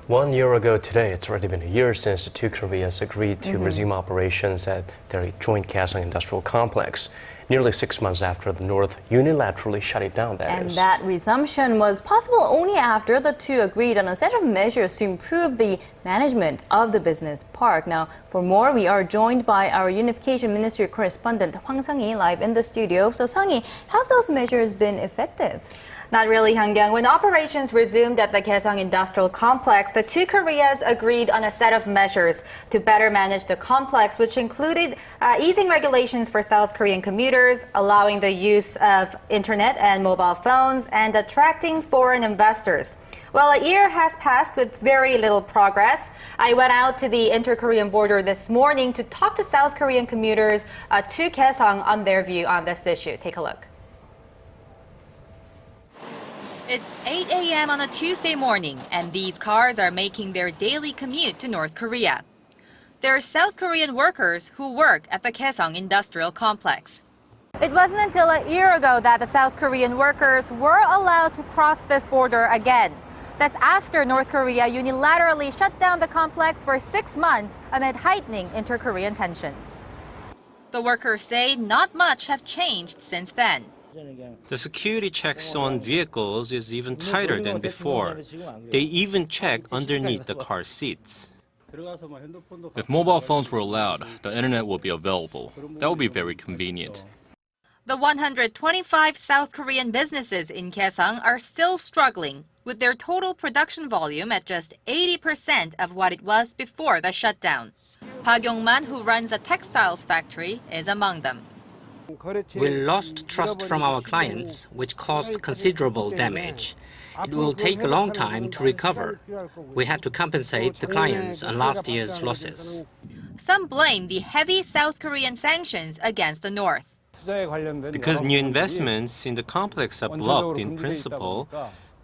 1 year ago today, it's already been a year since the two Koreas agreed to resume operations at their joint Kaesong Industrial Complex. Nearly 6 months after the North unilaterally shut it down, And that resumption was possible only after the two agreed on a set of measures to improve the management of the business park. Now, for more, we are joined by our Unification Ministry correspondent Hwang Sung-hee live in the studio. So, Sung-hee, have those measures been effective? Not really, Hang-kyung. When operations resumed at the Kaesong Industrial Complex, the two Koreas agreed on a set of measures to better manage the complex, which included easing regulations for South Korean commuters, allowing the use of internet and mobile phones, and attracting foreign investors. Well, a year has passed with very little progress. I went out to the inter-Korean border this morning to talk to South Korean commuters to Kaesong on their view on this issue. Take a look. It's 8 a.m. on a Tuesday morning, and these cars are making their daily commute to North Korea. They're South Korean workers who work at the Kaesong Industrial Complex. It wasn't until a year ago that the South Korean workers were allowed to cross this border again. That's after North Korea unilaterally shut down the complex for 6 months amid heightening inter-Korean tensions. The workers say not much have changed since then. The security checks on vehicles is even tighter than before. They even check underneath the car seats. If mobile phones were allowed, the internet will be available. That would be very convenient. The 125 South Korean businesses in Kaesong are still struggling, with their total production volume at just 80% of what it was before the shutdown. Park Yong-man, who runs a textiles factory, is among them. We lost trust from our clients, which caused considerable damage. It will take a long time to recover. We had to compensate the clients on last year's losses. Some blame the heavy South Korean sanctions against the North. Because new investments in the complex are blocked in principle,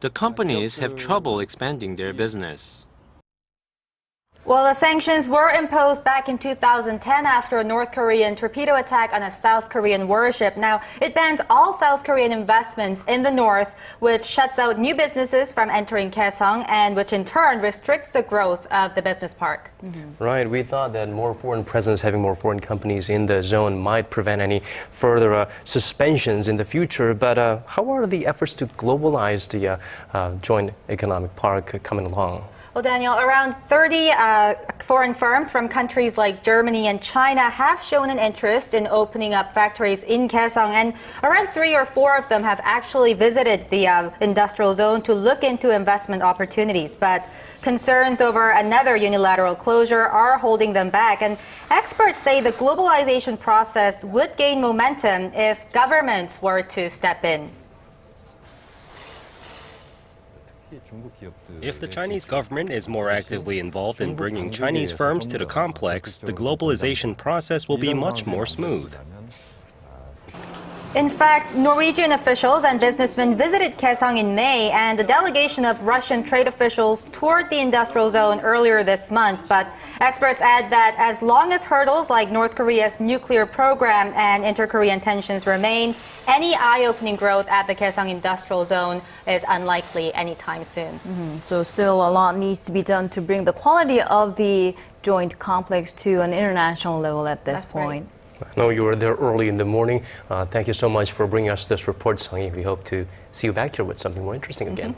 the companies have trouble expanding their business. Well, the sanctions were imposed back in 2010 after a North Korean torpedo attack on a South Korean warship. Now, it bans all South Korean investments in the north, which shuts out new businesses from entering Kaesong and which in turn restricts the growth of the business park. Right, we thought that more foreign presence, having more foreign companies in the zone might prevent any further suspensions in the future. But how are the efforts to globalize the joint economic park coming along? Well, Daniel, around 30 foreign firms from countries like Germany and China have shown an interest in opening up factories in Kaesong, and around 3 or 4 of them have actually visited the industrial zone to look into investment opportunities. But concerns over another unilateral closure are holding them back, and experts say the globalization process would gain momentum if governments were to step in. If the Chinese government is more actively involved in bringing Chinese firms to the complex, the globalization process will be much more smooth. In fact, Norwegian officials and businessmen visited Kaesong in May, and a delegation of Russian trade officials toured the industrial zone earlier this month. But experts add that as long as hurdles like North Korea's nuclear program and inter-Korean tensions remain, any eye-opening growth at the Kaesong industrial zone is unlikely anytime soon. So still a lot needs to be done to bring the quality of the joint complex to an international level at this point. Right. I know you were there early in the morning. Thank you so much for bringing us this report, Sung-hee. We hope to see you back here with something more interesting again.